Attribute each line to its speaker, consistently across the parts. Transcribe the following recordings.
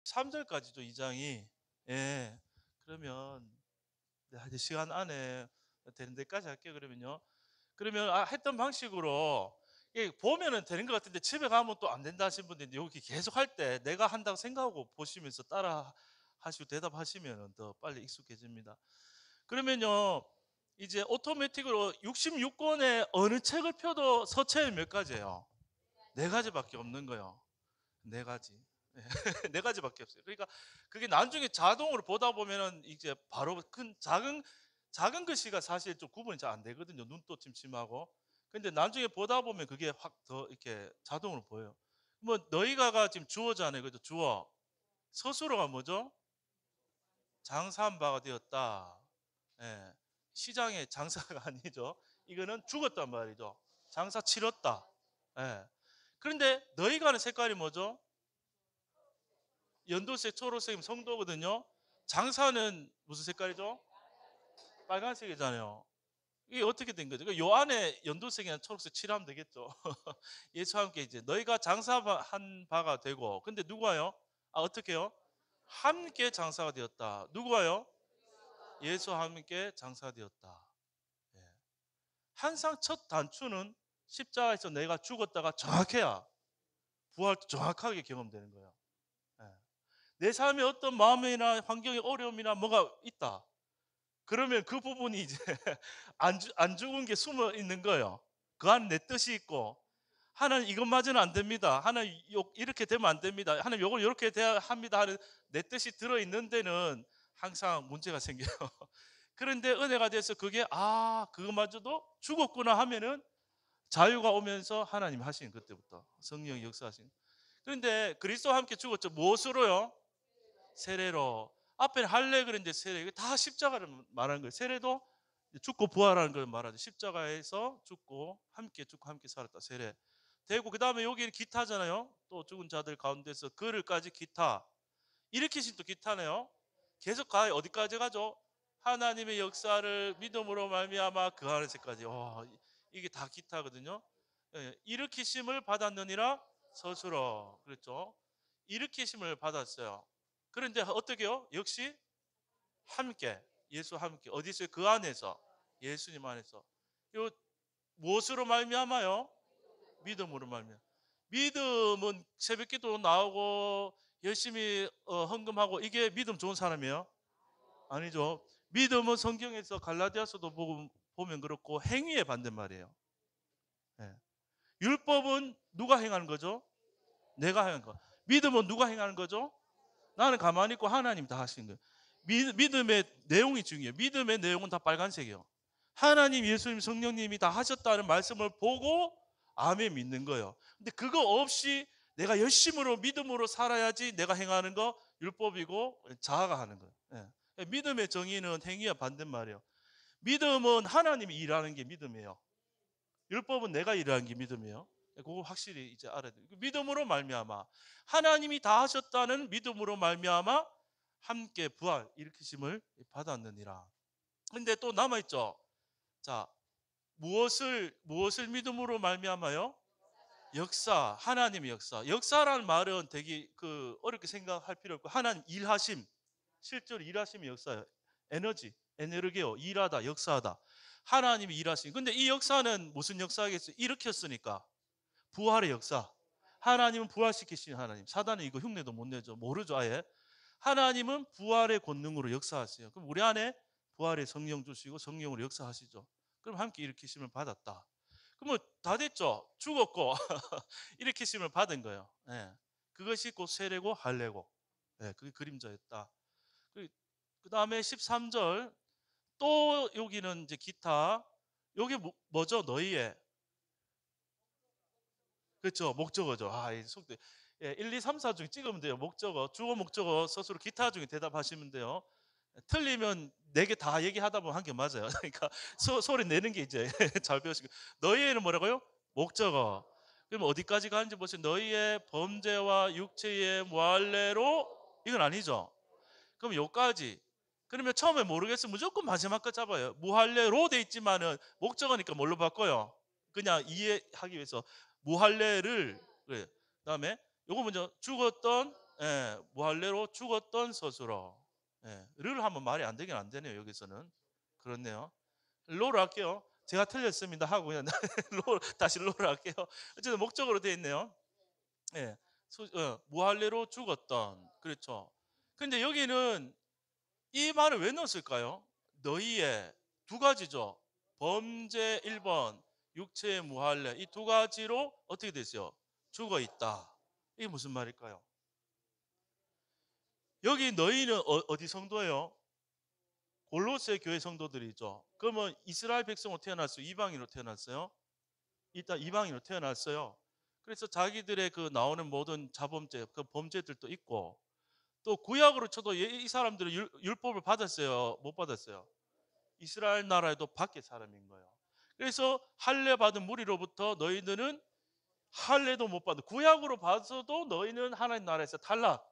Speaker 1: 3절까지도 2장이. 예. 그러면 이제 시간 안에 되는 데까지 할게요. 그러면요. 그러면 했던 방식으로 보면은 되는 것 같은데 집에 가면 또 안 된다 하신 분들 여기 계속 할 때 내가 한다고 생각하고 보시면서 따라 하시고 대답하시면 더 빨리 익숙해집니다. 그러면요. 이제 오토매틱으로 66권의 어느 책을 펴도 서체는 몇 가지예요? 네 가지밖에 없는 거예요. 네 가지. 네 가지밖에 없어요. 그러니까 그게 나중에 자동으로 보다 보면은 이제 바로 큰 작은 글씨가 사실 좀 구분이 잘 안 되거든요. 눈도 침침하고. 근데 나중에 보다 보면 그게 확 더 이렇게 자동으로 보여요. 뭐 너희가가 지금 주어잖아요. 그죠? 주어. 서술어가 뭐죠? 장사한 바가 되었다. 예. 시장의 장사가 아니죠. 이거는 죽었단 말이죠. 장사 치렀다. 예. 그런데 너희가 하는 색깔이 뭐죠? 연두색, 초록색 성도거든요. 장사는 무슨 색깔이죠? 빨간색이잖아요. 이게 어떻게 된 거죠? 요 안에 연두색이나 초록색 칠하면 되겠죠. 예수와 함께 이제 너희가 장사한 바가 되고, 근데 누가요? 어떻게요? 함께 장사가 되었다. 누구와요? 예수와 함께 장사가 되었다. 예. 항상 첫 단추는 십자가에서 내가 죽었다가 정확해야 부활도 정확하게 경험되는 거예요. 예. 내 삶에 어떤 마음이나 환경의 어려움이나 뭐가 있다. 그러면 그 부분이 이제 안 죽은 게 숨어 있는 거예요. 그 안에 내 뜻이 있고, 하나님 이것마저는 안 됩니다. 하나님 이렇게 되면 안 됩니다. 하나님 이걸 이렇게 돼야 합니다 하는 내 뜻이 들어있는 데는 항상 문제가 생겨요. 그런데 은혜가 돼서 그게 그것마저도 죽었구나 하면은 자유가 오면서 하나님 하시는, 그때부터 성령이 역사하시는. 그런데 그리스도와 함께 죽었죠. 무엇으로요? 세례로. 앞에는 할례 그랬는데 세례. 이게 다 십자가를 말하는 거예요. 세례도 죽고 부활하는 걸 말하죠. 십자가에서 죽고 함께 살았다. 세례. 되고 그다음에 여기는 기타잖아요. 또 죽은 자들 가운데서 그를까지 기타. 일으키신 또 기타네요. 계속 가요. 어디까지 가죠? 하나님의 역사를 믿음으로 말미암아 그 안에서까지. 이게 다 기타거든요. 예, 일으키심을 받았느니라 스스로. 그랬죠. 일으키심을 받았어요. 그런데 어떻게요? 역시 함께, 예수와 함께. 어디서? 그 안에서, 예수님 안에서. 요 무엇으로 말미암아요? 믿음으로 말미암아. 믿음은 새벽기도 나오고 열심히 헌금하고, 이게 믿음 좋은 사람이에요? 아니죠. 믿음은 성경에서 갈라디아서도 보면 그렇고 행위의 반대말이에요. 예. 율법은 누가 행하는 거죠? 내가 행하는 거. 믿음은 누가 행하는 거죠? 나는 가만히 있고 하나님 다 하시는 거예요. 믿음의 내용이 중요해요. 믿음의 내용은 다 빨간색이에요. 하나님, 예수님, 성령님이 다 하셨다는 말씀을 보고 아멘 믿는 거예요. 근데 그거 없이 내가 열심으로 믿음으로 살아야지 내가 행하는 거 율법이고 자아가 하는 거예요. 예. 믿음의 정의는 행위와 반대말이에요. 믿음은 하나님이 일하는 게 믿음이에요. 율법은 내가 일하는 게 믿음이에요. 그거 확실히 이제 알아야 돼요. 믿음으로 말미암아 하나님이 다 하셨다는 믿음으로 말미암아 함께 부활 일으키심을 받았느니라. 근데 또 남아 있죠. 자, 무엇을 믿음으로 말미암아요? 역사, 하나님의 역사. 역사라는 말은 되게 어렵게 생각할 필요 없고, 하나님 일하심, 실제로 일하심이 역사예요. 에너지오, 일하다, 역사하다. 하나님이 일하심. 근데 이 역사는 무슨 역사겠어요? 일으켰으니까 부활의 역사. 하나님은 부활시키신 하나님. 사단은 이거 흉내도 못 내죠. 모르죠, 아예. 하나님은 부활의 권능으로 역사하세요. 그럼 우리 안에 부활의 성령 주시고 성령으로 역사하시죠. 그럼 함께 일으키심을 받았다. 그러면 다 됐죠. 죽었고 일으키심을 받은 거예요. 예. 그것이 곧 세례고 할례고. 예, 그게 그림자였다. 그 다음에 13절 또 여기는 이제 기타. 여기 뭐죠? 너희의. 그렇죠. 목적어죠. 이 속도. 예, 1, 2, 3, 4 중에 찍으면 돼요. 목적어, 주어, 목적어, 서술어, 기타 중에 대답하시면 돼요. 틀리면 4개 다 얘기하다 보면 한 개 맞아요. 그러니까 소리 내는 게 이제 잘 배우시고. 너희에는 뭐라고요? 목적어. 그럼 어디까지 가는지 보세요. 너희의 범죄와 육체의 무할례로. 이건 아니죠. 그럼 요까지. 그러면 처음에 모르겠으면 무조건 마지막 거 잡아요. 무할례로 돼 있지만은 목적어니까 뭘로 바꿔요? 그냥 이해하기 위해서 무할례를. 그래. 그다음에 요거 먼저 죽었던 무할례로 죽었던 스스로. 를 하면 말이 안 되긴 안 되네요. 여기서는. 그렇네요. 로를 할게요. 제가 틀렸습니다 하고 그냥 다시 로를 할게요. 어쨌든 목적으로 되어 있네요. 예. 무할례로 죽었던. 그렇죠. 근데 여기는 이 말을 왜 넣었을까요? 너희의 두 가지죠. 범죄 1번, 육체의 무할례. 이 두 가지로 어떻게 됐어요? 죽어 있다. 이게 무슨 말일까요? 여기 너희는 어디 성도예요? 골로새 교회 성도들이죠. 그러면 이스라엘 백성으로 태어났어요? 이방인으로 태어났어요? 일단 이방인으로 태어났어요. 그래서 자기들의 그 나오는 모든 자범죄, 그 범죄들도 있고, 또 구약으로 쳐도 이 사람들은 율법을 받았어요? 못 받았어요? 이스라엘 나라에도 밖에 사람인 거예요. 그래서 할례 받은 무리로부터 너희들은 할례도 못 받아. 구약으로 봐서도 너희는 하나님 나라에서 탈락.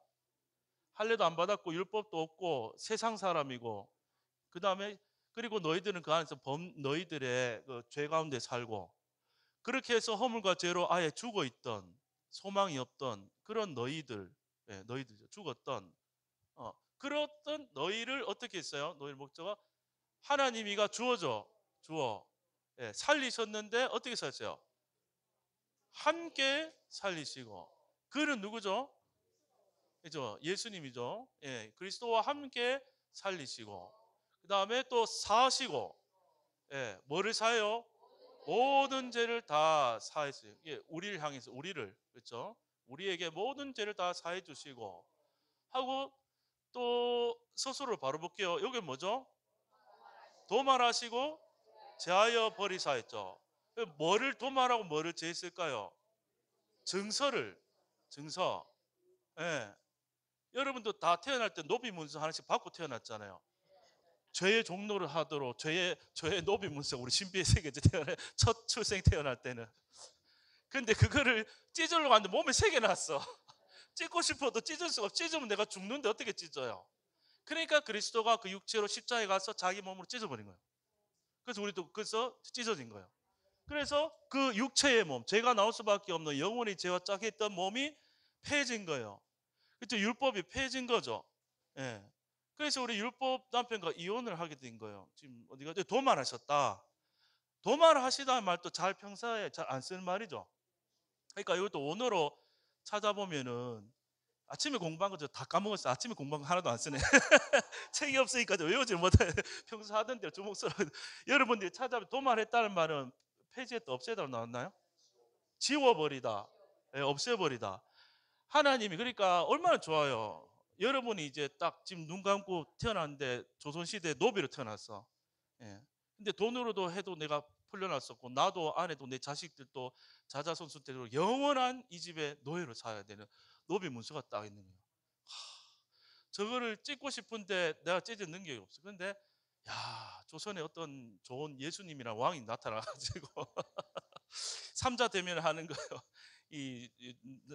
Speaker 1: 할례도 안 받았고 율법도 없고 세상 사람이고, 그 다음에 그리고 너희들은 그 안에서 너희들의 그 죄 가운데 살고, 그렇게 해서 허물과 죄로 아예 죽어 있던, 소망이 없던 그런 너희들, 너희들 죽었던, 그렇던 너희를 어떻게 했어요? 너희 목적은 하나님이가 주어 살리셨는데 어떻게 살았어요? 함께 살리시고. 그는 누구죠? 그죠? 예수님이죠. 그리스도와 함께 살리시고, 그 다음에 또 사시고, 뭐를 사요? 모든 죄를 다 사했어요. 우리를 향해서, 우리를, 그렇죠? 우리에게 모든 죄를 다 사해 주시고 하고, 또 서술을 바로 볼게요. 여기 뭐죠? 도말하시고 제하여 버리사 했죠. 뭐를 도말하고 뭐를 제했을까요? 증서를, 증서. 예. 여러분도 다 태어날 때 노비 문서 하나씩 받고 태어났잖아요. 죄의 종로를 하도록 죄의 노비 문서, 우리 신비의 세계 태어날 첫 출생 태어날 때는. 근데 그거를 찢으려고 하는데 몸에 세 개 났어. 찢고 싶어도 찢을 수가 없어. 찢으면 내가 죽는데 어떻게 찢어요? 그러니까 그리스도가 그 육체로 십자가에 가서 자기 몸으로 찢어버린 거예요. 그래서 우리도 그래서 찢어진 거예요. 그래서 그 육체의 몸, 죄가 나올 수밖에 없는 영원히 죄와 짝했던 몸이 폐해진 거예요. 그렇죠? 율법이 폐해진 거죠. 예. 그래서 우리 율법 남편과 이혼을 하게 된 거예요. 지금 어디가 도말하셨다. 도말하시다는 말도 잘 평소에 잘 안 쓰는 말이죠. 그러니까 이것도 원어로 찾아보면은 아침에 공부한 거죠. 다 까먹었어요. 아침에 공부한 거 하나도 안 쓰네. 책이 없으니까 외우지 못해. 평소 하던 대로 주먹 써. 여러분들이 찾아보면 도말했다는 말은 폐지했다, 없애다 나왔나요? 지워버리다, 없애버리다. 하나님이 그러니까 얼마나 좋아요. 여러분이 이제 딱 지금 눈 감고 태어났는데 조선시대 노비로 태어났어. 예. 근데 돈으로도 해도 내가 풀려났었고, 나도 아내도 내 자식들도 자자손손대로 영원한 이 집의 노예로 살아야 되는 노비 문서가 딱 있는 거예요. 저거를 찍고 싶은데 내가 찢은 능력이 없어. 근데 야, 조선에 어떤 좋은 예수님이랑 왕이 나타나가지고 삼자 대면을 하는 거예요. 이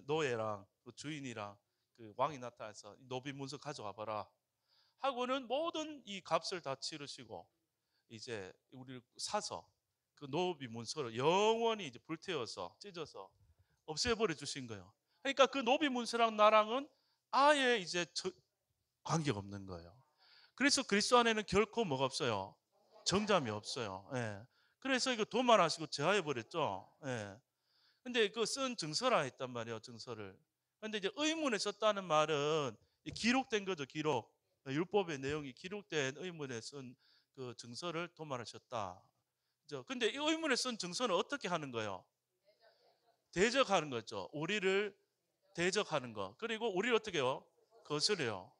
Speaker 1: 노예랑 그 주인이랑 그 왕이 나타나서 노비 문서 가져와 봐라 하고는 모든 이 값을 다 치르시고, 이제 우리를 사서 그 노비 문서를 영원히 이제 불태워서 찢어서 없애버려 주신 거예요. 그러니까 그 노비 문서랑 나랑은 아예 이제 관계가 없는 거예요. 그래서 그리스도 안에는 결코 뭐가 없어요? 정잠이 없어요. 그래서 이거 도말하시고 제하해 버렸죠. 근데 그 쓴 증서라 했단 말이에요. 증서를. 근데 이제 의문에 썼다는 말은 기록된 거죠. 기록. 율법의 내용이 기록된 의문에 쓴 그 증서를 도말하셨다. 그죠? 근데 이 의문에 쓴 증서는 어떻게 하는 거예요? 대적하는 거죠. 우리를 대적하는 거. 그리고 우리를 어떻게 해요? 거스려요.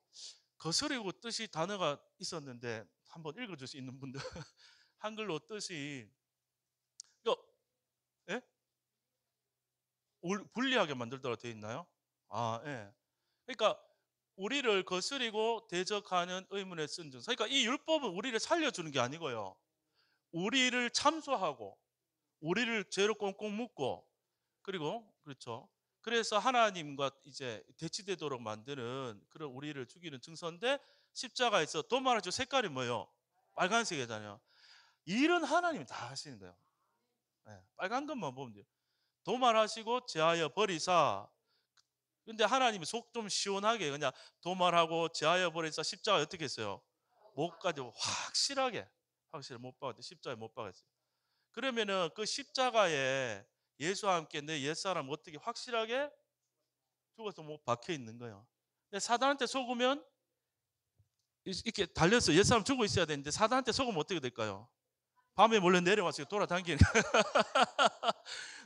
Speaker 1: 거스리고 뜻이 단어가 있었는데 한번 읽어줄 수 있는 분들. 한글로 뜻이 이거, 예? 불리하게 만들도록 되어 있나요? 아, 예. 그러니까 우리를 거스리고 대적하는 의문에 쓴 증서. 그러니까 이 율법은 우리를 살려주는 게 아니고요. 우리를 참소하고 우리를 죄로 꽁꽁 묶고, 그리고 그렇죠. 그래서 하나님과 이제 대치되도록 만드는 그런 우리를 죽이는 증서인데, 십자가에서 도말하죠. 색깔이 뭐예요? 빨간색이잖아요. 일은 하나님이 다 하시는 거예요. 빨간 것만 보면 돼요. 도말하시고 제하여 버리사 근데 하나님이 속 좀 시원하게 그냥 도말하고 제하여 버려서 십자가에 어떻게 했어요? 못 가지고 확실하게 못 박았대. 십자가에 못 박았어요. 그러면은 그 십자가에 예수와 함께 내 옛사람 어떻게 확실하게 죽어서 못 박혀 있는 거예요. 근데 사단한테 속으면 이렇게 달려서 옛사람 죽어 있어야 되는데 사단한테 속으면 어떻게 될까요? 밤에 몰래 내려와서 돌아다니는.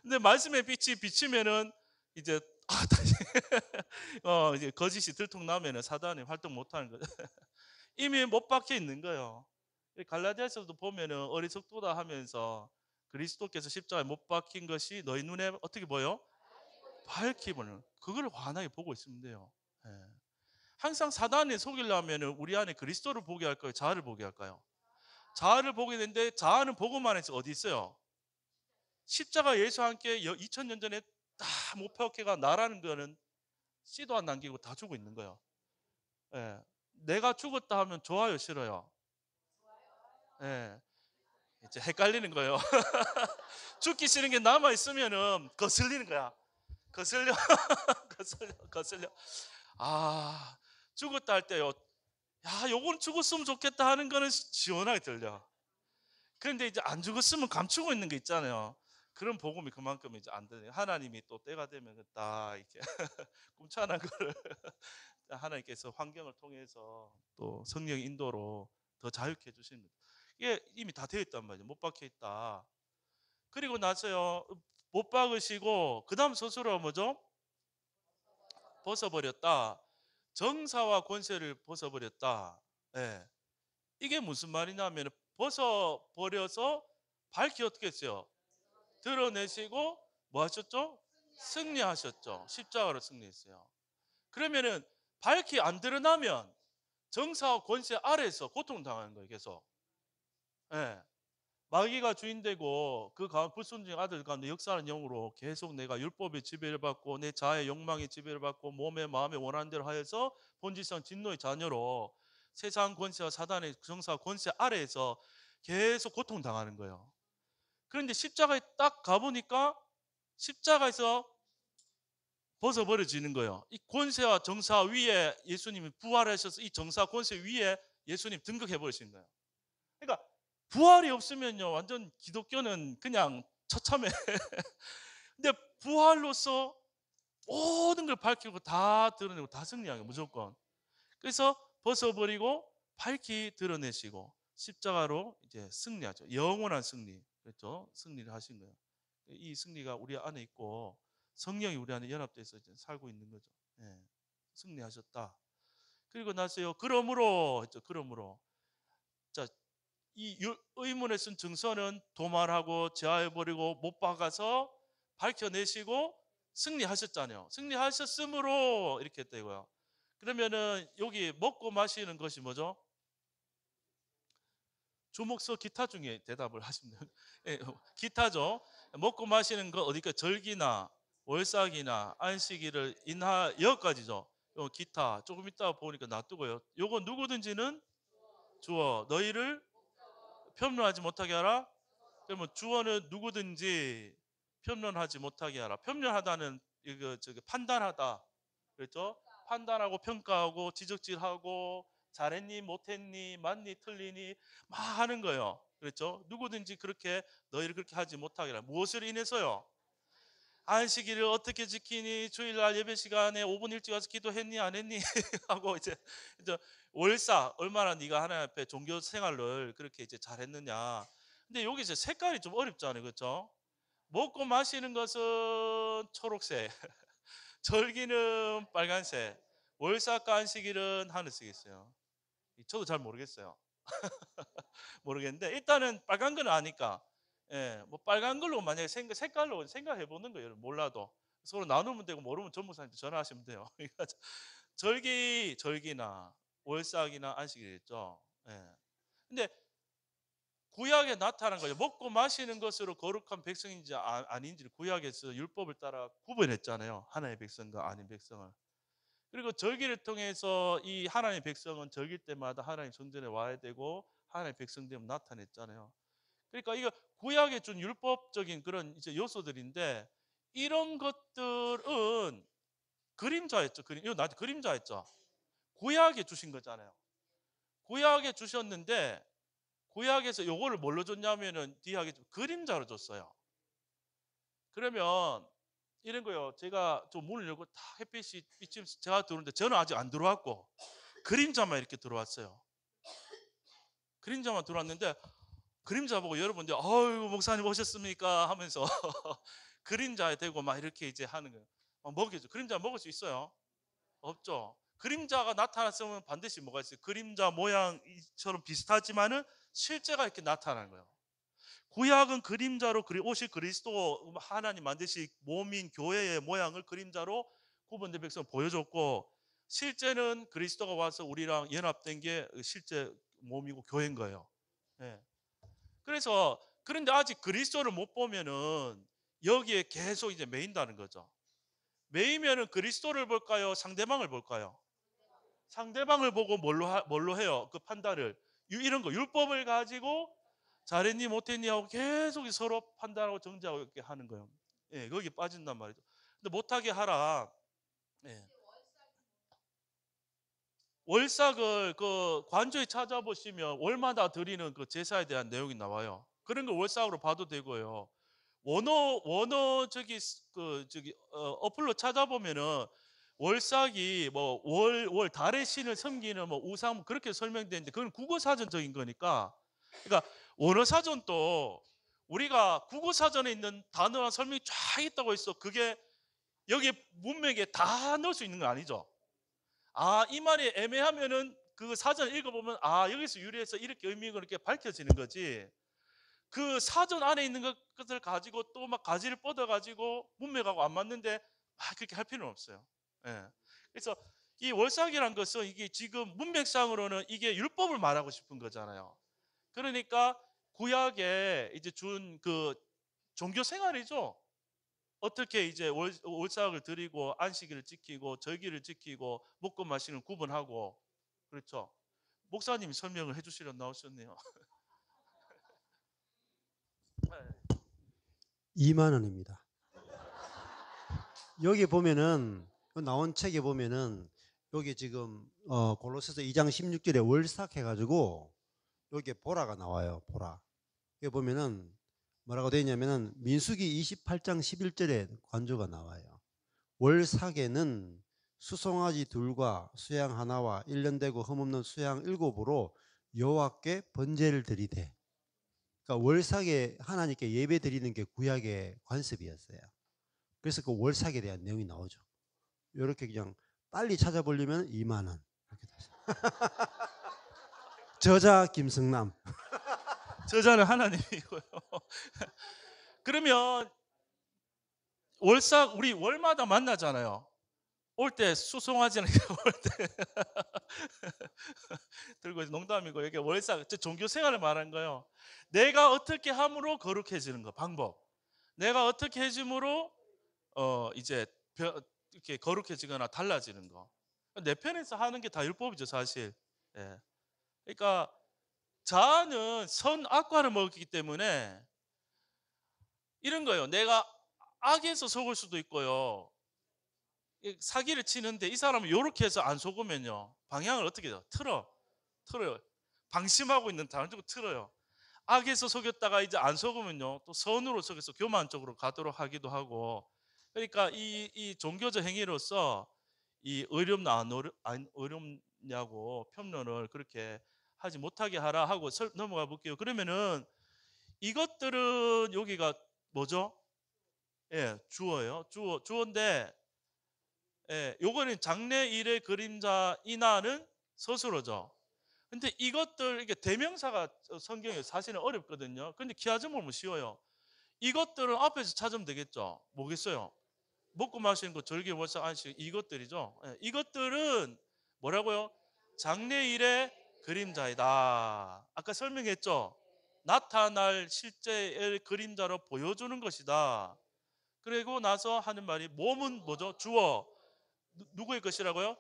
Speaker 1: 근데 말씀의 빛이 비치면은 이제 다시 이제 거짓이 들통나면은 사단이 활동 못하는 거죠. 이미 못 박혀 있는 거예요. 갈라디아서도 보면은 어리석도다 하면서 그리스도께서 십자가에 못 박힌 것이 너희 눈에 어떻게 보여? 밝히 보는. 그걸 환하게 보고 있으면 돼요. 예. 항상 사단이 속이려면은 우리 안에 그리스도를 보게 할까요? 자아를 보게 할까요? 자아를 보게 되는데 자아는 보고만 해서 어디 있어요? 십자가 예수와 함께 2000년 전에 다 목표가 나라는 거는 씨도 안 남기고 다 죽어 있는 거예요. 예. 내가 죽었다 하면 좋아요, 싫어요? 예. 이제 헷갈리는 거예요. 죽기 싫은 게 남아 있으면은 거슬리는 거야. 거슬려, 거슬려. 아, 죽었다 할 때요. 야, 요건 죽었으면 좋겠다 하는 거는 시원하게 들려. 그런데 이제 안 죽었으면 감추고 있는 게 있잖아요. 그런 복음이 그만큼 이제 안 되네요. 하나님이 또 때가 되면 딱 이렇게 꿈찬한 거를 하나님께서 환경을 통해서 또 성령 인도로 더 자유케 해주시는 거죠. 이게 이미 다 되어 있단 말이죠. 못 박혀 있다. 그리고 나서요, 못 박으시고 그 다음 스스로 뭐죠? 벗어버렸다. 정사와 권세를 벗어버렸다. 예. 이게 무슨 말이냐면 벗어버려서 밝히 어떻게 했어요? 드러내시고 뭐 하셨죠? 승리하셨죠. 십자가로 승리했어요. 그러면은 밝히 안 드러나면 정사와 권세 아래에서 고통당하는 거예요. 계속. 예. 마귀가 주인되고 그 가운 불순종의 아들 가운데 역사하는 영으로 계속 내가 율법의 지배를 받고 내 자아의 욕망의 지배를 받고 몸의 마음의 원하는 대로 하여서 본질상 진노의 자녀로 세상 권세와 사단의 정사 권세 아래에서 계속 고통당하는 거예요. 그런데 십자가에 딱 가보니까 십자가에서 벗어버려지는 거예요. 이 권세와 정사 위에 예수님이 부활하셔서 이 정사 권세 위에 예수님 등극해 버리신 거예요. 그러니까 부활이 없으면요 완전 기독교는 그냥 처참해. 근데 부활로서 모든 걸 밝히고 다 드러내고 다 승리하는 거예요, 무조건. 그래서 벗어버리고 밝히 드러내시고 십자가로 이제 승리하죠. 영원한 승리. 그렇죠? 승리를 하신 거예요. 이 승리가 우리 안에 있고 성령이 우리 안에 연합돼서 이제 살고 있는 거죠. 예. 승리하셨다. 그리고 나서요. 그러므로 했죠. 그러므로. 자, 이 의문에 쓴 증서는 도말하고 제하해버리고 못 박아서 밝혀내시고 승리하셨잖아요. 승리하셨으므로 이렇게 했다고요. 그러면은 여기 먹고 마시는 것이 뭐죠? 주목서 기타 중에 대답을 하시면 돼요. 예, 기타죠. 먹고 마시는 거 어디까 절기나 월삭이나 안식일을 인하 여기까지죠. 요 기타 조금 이따 보니까 놔두고요. 요거 누구든지는 주어 너희를 편론하지 못하게 하라. 그러면 주어는 누구든지 편론하지 못하게 하라. 편론하다는 이거 저기 판단하다. 그렇죠? 판단하고 평가하고 지적질하고 잘했니 못했니 맞니 틀리니 막 하는 거예요. 그렇죠? 누구든지 그렇게 너희를 그렇게 하지 못하게 하라. 무엇을 인해서요? 안식일을 어떻게 지키니? 주일날 예배 시간에 5분 일찍 와서 기도했니 안 했니? 하고 이제 월사 얼마나 네가 하나님 앞에 종교 생활을 그렇게 이제 잘했느냐. 근데 여기 이제 색깔이 좀 어렵잖아요, 그렇죠? 먹고 마시는 것은 초록색, 절기는 빨간색, 월사과 안식일은 하늘색 있어요. 저도 잘 모르겠어요. 모르겠는데 일단은 빨간 건 아니까. 예, 뭐 빨간 걸로 만약에 색깔로 생각해 보는 거예요. 몰라도 서로 나누면 되고 모르면 전무사님한테 전화하시면 돼요. 그러니까 절기나 월삭이나 안식일 있죠. 예. 근데 구약에 나타난 거죠. 먹고 마시는 것으로 거룩한 백성인지 아닌지를 구약에서 율법을 따라 구분했잖아요. 하나님의 백성과 아닌 백성을. 그리고 절기를 통해서 이 하나님의 백성은 절기 때마다 하나님 성전에 와야 되고 하나님의 백성 되면 나타냈잖아요. 그러니까 이거 구약에 준 율법적인 그런 이제 요소들인데 이런 것들은 그림자였죠. 이거 나한테 그림자였죠. 구약에 주신 거잖아요. 구약에 주셨는데 구약에서 요거를 뭘로 줬냐면은 뒤에 하겠지만 그림자로 줬어요. 그러면 이런 거요. 제가 좀 문을 열고 다 햇빛이 비치면 제가 들어오는데 저는 아직 안 들어왔고 그림자만 이렇게 들어왔어요. 그림자만 들어왔는데 그림자 보고 여러분들 아유 목사님 오셨습니까 하면서 그림자에 대고 막 이렇게 이제 하는 거예요. 먹이죠. 그림자 먹을 수 있어요? 없죠. 그림자가 나타났으면 반드시 뭐가 있어요? 그림자 모양처럼 비슷하지만은 실제가 이렇게 나타나는 거예요. 구약은 그림자로 오실 그리스도 하나님 만드신 몸인 교회의 모양을 그림자로 구분된 백성 보여줬고 실제는 그리스도가 와서 우리랑 연합된 게 실제 몸이고 교회인 거예요. 예. 그래서 그런데 아직 그리스도를 못 보면은 여기에 계속 이제 매인다는 거죠. 매이면은 그리스도를 볼까요? 상대방을 볼까요? 상대방을 보고 뭘로 해요? 그 판단을 이런 거 율법을 가지고 잘했니 못했니 하고 계속 서로 판단하고 정죄하고 이렇게 하는 거예요. 예, 거기 빠진단 말이죠. 근데 못하게 하라. 예. 월삭을 그 관조에 찾아보시면 월마다 드리는 그 제사에 대한 내용이 나와요. 그런 걸 월삭으로 봐도 되고요. 원어 저기 어플로 찾아보면은 월삭이 뭐 월 달의 신을 섬기는 뭐 우상 그렇게 설명되는데 그건 국어 사전적인 거니까. 그러니까 원어 사전도 우리가 국어 사전에 있는 단어랑 설명이 쫙 있다고 해서 그게 여기 문맥에 다 넣을 수 있는 건 아니죠. 아, 이 말이 애매하면은 그 사전 읽어보면 아, 여기서 유래해서 이렇게 의미가 이렇게 밝혀지는 거지. 그 사전 안에 있는 것을 가지고 또 막 가지를 뻗어가지고 문맥하고 안 맞는데 막 그렇게 할 필요는 없어요. 예. 그래서 이 월삭이란 것은 이게 지금 문맥상으로는 이게 율법을 말하고 싶은 거잖아요. 그러니까 구약에 이제 준 그 종교 생활이죠. 어떻게 이제 월삭을 드리고 안식일을 지키고 절기를 지키고 먹고 마시는 구분하고 그렇죠. 목사님이 설명을 해주시려 나오셨네요.
Speaker 2: 2만 원입니다. 여기 보면은 나온 책에 보면은 여기 지금 골로새서 2장 16절에 월삭 해가지고 여기에 보라가 나와요. 보라. 여기 보면은 뭐라고 되어 있냐면은 민수기 28장 11절에 관조가 나와요. 월삭에는 수송아지 둘과 수양 하나와 1년 되고 흠없는 수양 7으로 여호와께 번제를 드리되. 그러니까 월삭에 하나님께 예배 드리는 게 구약의 관습이었어요. 그래서 그 월삭에 대한 내용이 나오죠. 이렇게 그냥 빨리 찾아보려면 2만 원. 이렇게 저자 김승남.
Speaker 1: 저자는 하나님이고요. 그러면 월삭 우리 월마다 만나잖아요. 올 때 수송하지는 올때 들고 농담이고 이게 월삭 종교 생활을 말한 거예요. 내가 어떻게 함으로 거룩해지는 거 방법. 내가 어떻게 해줌으로 이제 이렇게 거룩해지거나 달라지는 거. 내 편에서 하는 게 다 율법이죠 사실. 예. 그러니까 자아는 선악과를 먹기 때문에 이런 거예요. 내가 악에서 속을 수도 있고요. 사기를 치는데 이 사람은 이렇게 해서 안 속으면요. 방향을 어떻게 해요? 틀어요. 방심하고 있는 다른 쪽으로 틀어요. 악에서 속였다가 이제 안 속으면요. 또 선으로 속여서 교만 쪽으로 가도록 하기도 하고. 그러니까 이 종교적 행위로서 이 어렵나 안 어렵냐고 평론을 그렇게 하지 못하게 하라 하고 넘어가 볼게요. 그러면은 이것들은 여기가 뭐죠? 예, 주어예요. 주어인데 예, 요거는 장래일의 그림자 인하는 서술어죠. 근데 이것들 이게 대명사가 성경에 사실은 어렵거든요. 근데 키아즈모면 쉬워요. 이것들은 앞에서 찾으면 되겠죠. 뭐겠어요? 먹고 마시는 거 절기 월삭 안식 이것들이죠. 예, 이것들은 뭐라고요? 장래일의 그림자이다. 아까 설명했죠. 나타날 실제의 그림자로 보여주는 것이다. 그리고 나서 하는 말이 몸은 뭐죠? 주어. 누구의 것이라고요?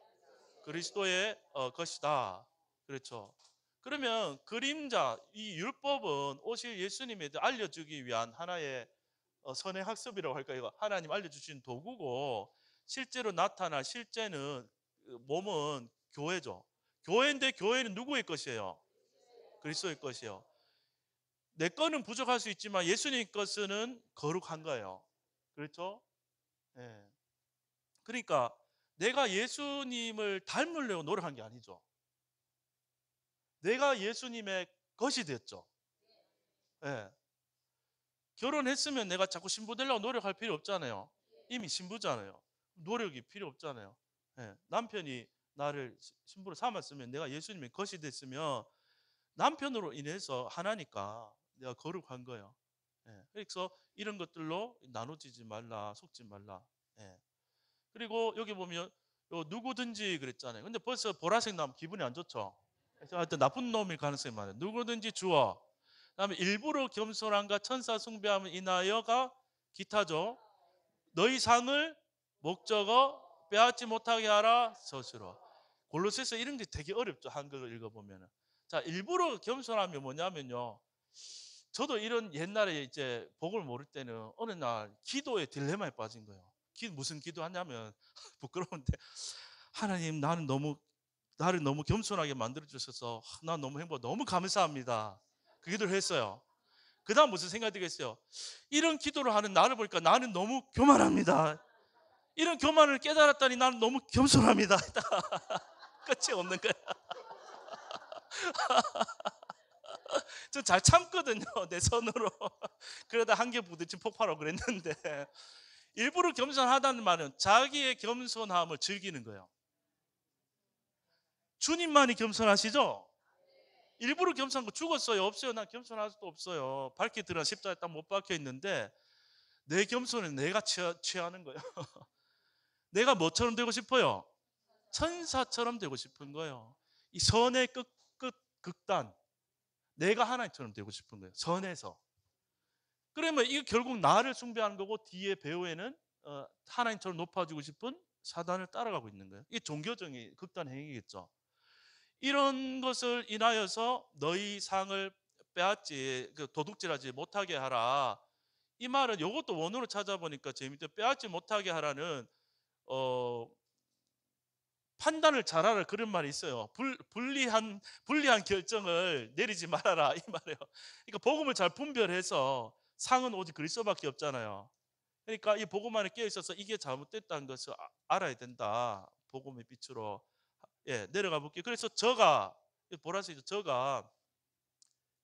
Speaker 1: 그리스도의 것이다. 그렇죠. 그러면 그림자, 이 율법은 오실 예수님에 대해 알려주기 위한 하나의 선의 학습이라고 할까요? 하나님 알려주신 도구고 실제로 나타날 실제는 몸은 교회죠. 교회인데 교회는 누구의 것이에요? 그리스도의 것이요. 내 거는 부족할 수 있지만 예수님 것은 거룩한 거예요. 그렇죠? 예. 그러니까 내가 예수님을 닮으려고 노력한 게 아니죠. 내가 예수님의 것이 됐죠. 예. 결혼했으면 내가 자꾸 신부 되려고 노력할 필요 없잖아요. 이미 신부잖아요. 노력이 필요 없잖아요. 예. 남편이 나를 신부로 삼았으면 내가 예수님의 것이 됐으면 남편으로 인해서 하나니까 내가 거룩한 거예요. 예. 그래서 이런 것들로 나눠지지 말라, 속지 말라. 예. 그리고 여기 보면 요 누구든지 그랬잖아요. 근데 벌써 보라색 나면 기분이 안 좋죠. 그래서 하여튼 나쁜 놈일 가능성이 많아요. 누구든지 주어. 그다음에 일부러 겸손함과 천사 숭배함을 인하여가 기타죠. 너희 상을 목적어 빼앗지 못하게 하라 스스로. 골로새서 이런 게 되게 어렵죠. 한글로 읽어보면은. 자, 일부러 겸손함이 뭐냐면요. 저도 이런 옛날에 이제 복을 모를 때는 어느 날 기도의 딜레마에 빠진 거예요. 무슨 기도하냐면 부끄러운데 하나님 나를 너무 겸손하게 만들어 주셔서 난 너무 행복 너무 감사합니다. 그 기도를 했어요. 그 다음 무슨 생각이 들겠어요? 이런 기도를 하는 나를 보니까 나는 너무 교만합니다. 이런 교만을 깨달았다니 나는 너무 겸손합니다. 끝이 없는 거야. 저 잘 참거든요. 내 손으로. 그러다 한 개 부딪힌 폭발하고 그랬는데 일부러 겸손하다는 말은 자기의 겸손함을 즐기는 거예요. 주님만이 겸손하시죠? 일부러 겸손한 거 죽었어요? 없어요. 난 겸손할 수도 없어요. 밝게 드러난 십자가에 딱 못 박혀 있는데 내 겸손은 내가 취하는 거예요. 내가 뭐처럼 되고 싶어요? 천사처럼 되고 싶은 거예요. 이 선의 극단. 내가 하나님처럼 되고 싶은 거예요. 선에서. 그러면 이거 결국 나를 숭배하는 거고 뒤에 배후에는 하나님처럼 높아지고 싶은 사단을 따라가고 있는 거예요. 이게 종교적인 극단 행위겠죠. 이런 것을 인하여서 너희 상을 빼앗지 도둑질하지 못하게 하라. 이 말은 이것도 원어로 찾아보니까 재밌대. 빼앗지 못하게 하라는 판단을 잘하라 그런 말이 있어요. 불리한 결정을 내리지 말아라 이 말이에요. 그러니까 복음을 잘 분별해서 상은 오직 그리스도밖에 없잖아요. 그러니까 이 복음 안에 깨어 있어서 이게 잘못됐다는 것을 알아야 된다. 복음의 빛으로 내려가 볼게요. 그래서 저가 보라색이죠. 저가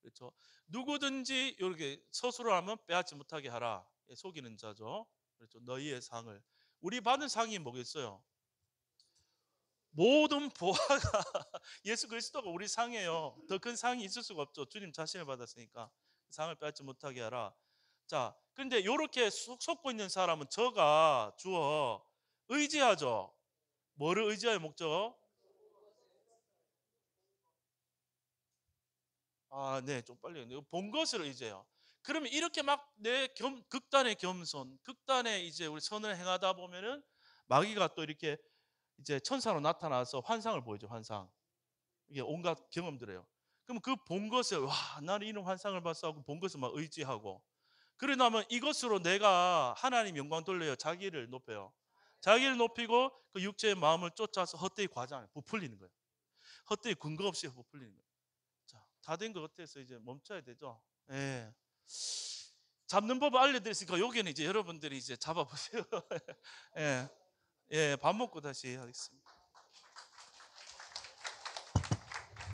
Speaker 1: 그렇죠. 누구든지 이렇게 서술을 하면 빼앗지 못하게 하라. 속이는 자죠. 그렇죠. 너희의 상을 우리 받은 상이 뭐겠어요? 모든 보화가 예수 그리스도가 우리 상이에요. 더 큰 상이 있을 수가 없죠. 주님 자신을 받았으니까 상을 빼앗지 못하게 하라. 자, 그런데 이렇게 속고 있는 사람은 저가 주어 의지하죠. 뭐를 의지할 목적? 아, 네, 좀 빨리. 본 것을 의지해요. 그러면 이렇게 막 내 극단의 겸손, 극단의 이제 우리 선을 행하다 보면은 마귀가 또 이렇게 이제 천사로 나타나서 환상을 보이죠. 환상. 이게 온갖 경험들이에요. 그럼 그 본 것을 와 나는 이런 환상을 봤어 하고 본 것을 막 의지하고 그러나면 이것으로 내가 하나님 영광 돌려요. 자기를 높여요. 자기를 높이고 그 육체의 마음을 쫓아서 헛되이 과장 부풀리는 거예요. 헛되이 근거 없이 부풀리는 거예요. 자, 다 된 것 같아서 이제 멈춰야 되죠. 예. 잡는 법을 알려드렸으니까 여기는 이제 여러분들이 이제 잡아보세요. 예. 예, 밥 먹고 다시 하겠습니다.